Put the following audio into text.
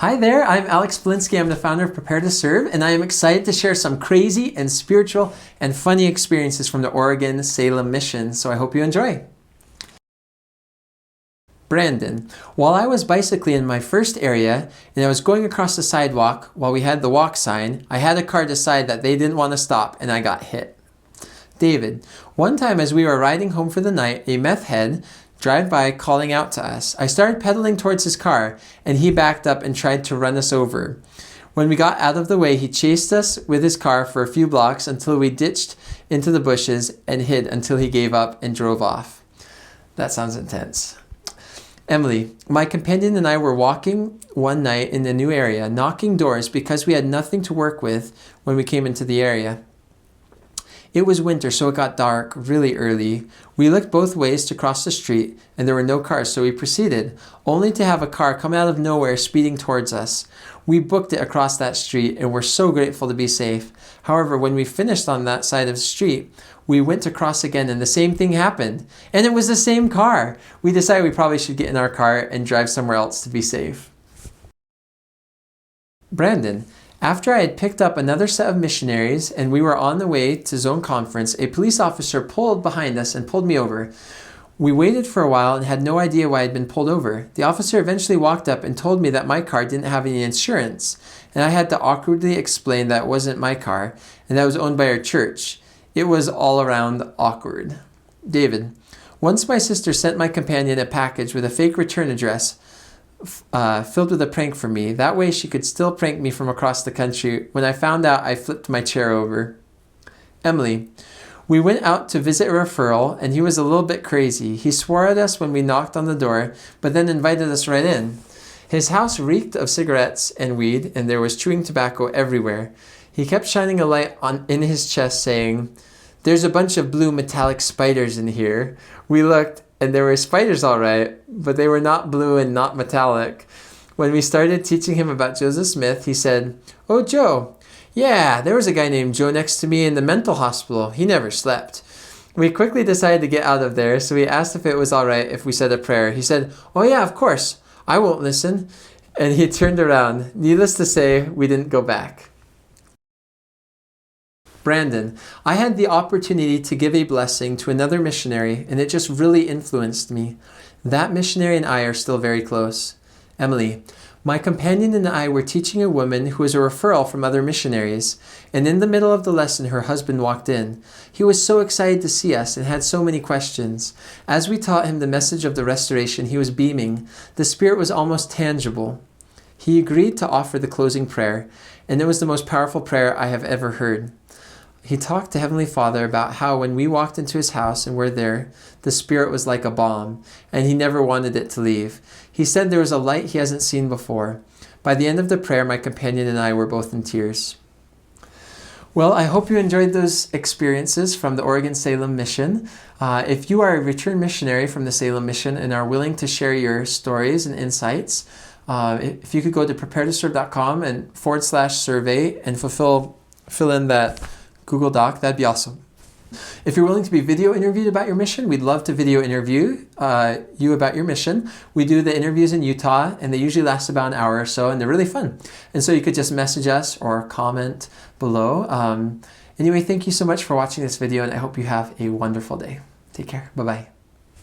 Hi there, I'm Alex Blinsky. I'm the founder of Prepare to Serve, and I am excited to share some crazy and spiritual and funny experiences from the Oregon Salem mission, so I hope you enjoy. Brandon. While I was bicycling in my first area and I was going across the sidewalk while we had the walk sign, I had a car decide that they didn't want to stop and I got hit. David. One time as we were riding home for the night, a meth head drive by calling out to us. I started pedaling towards his car and he backed up and tried to run us over. When we got out of the way, he chased us with his car for a few blocks until we ditched into the bushes and hid until he gave up and drove off. That sounds intense. Emily, my companion and I were walking one night in the new area, knocking doors because we had nothing to work with when we came into the area. It was winter, so it got dark really early. We looked both ways to cross the street, and there were no cars, so we proceeded, only to have a car come out of nowhere speeding towards us. We booked it across that street, and were so grateful to be safe. However, when we finished on that side of the street, we went to cross again, and the same thing happened. And it was the same car. We decided we probably should get in our car and drive somewhere else to be safe. Brandon. After I had picked up another set of missionaries and we were on the way to zone conference, a police officer pulled behind us and pulled me over. We waited for a while and had no idea why I'd been pulled over. The officer eventually walked up and told me that my car didn't have any insurance, and I had to awkwardly explain that it wasn't my car and that it was owned by our church. It was all around awkward. David. Once my sister sent my companion a package with a fake return address filled with a prank for me. That way she could still prank me from across the country. When I found out, I flipped my chair over. Emily. We went out to visit a referral, and he was a little bit crazy. He swore at us when we knocked on the door, but then invited us right in. His house reeked of cigarettes and weed, and there was chewing tobacco everywhere. He kept shining a light in his chest, saying, "There's a bunch of blue metallic spiders in here." We looked, and there were spiders all right, but they were not blue and not metallic. When we started teaching him about Joseph Smith, he said, "Oh, Joe, yeah, there was a guy named Joe next to me in the mental hospital. He never slept." We quickly decided to get out of there, so we asked if it was all right if we said a prayer. He said, "Oh yeah, of course. I won't listen." And he turned around. Needless to say, we didn't go back. Brandon. I had the opportunity to give a blessing to another missionary, and it just really influenced me. That missionary and I are still very close. Emily. My companion and I were teaching a woman who was a referral from other missionaries, and in the middle of the lesson her husband walked in. He was so excited to see us and had so many questions. As we taught him the message of the restoration, he was beaming. The Spirit was almost tangible. He agreed to offer the closing prayer, and it was the most powerful prayer I have ever heard. He talked to Heavenly Father about how when we walked into his house and were there, the Spirit was like a bomb, and he never wanted it to leave. He said there was a light he hasn't seen before. By the end of the prayer, my companion and I were both in tears. Well, I hope you enjoyed those experiences from the Oregon Salem Mission. If you are a return missionary from the Salem Mission and are willing to share your stories and insights, if you could go to preparetoserve.com and /survey and fill in that Google Doc, that'd be awesome. If you're willing to be video interviewed about your mission, we'd love to video interview you about your mission. We do the interviews in Utah, and they usually last about an hour or so, and they're really fun. And so you could just message us or comment below. Anyway, thank you so much for watching this video, and I hope you have a wonderful day. Take care. Bye-bye.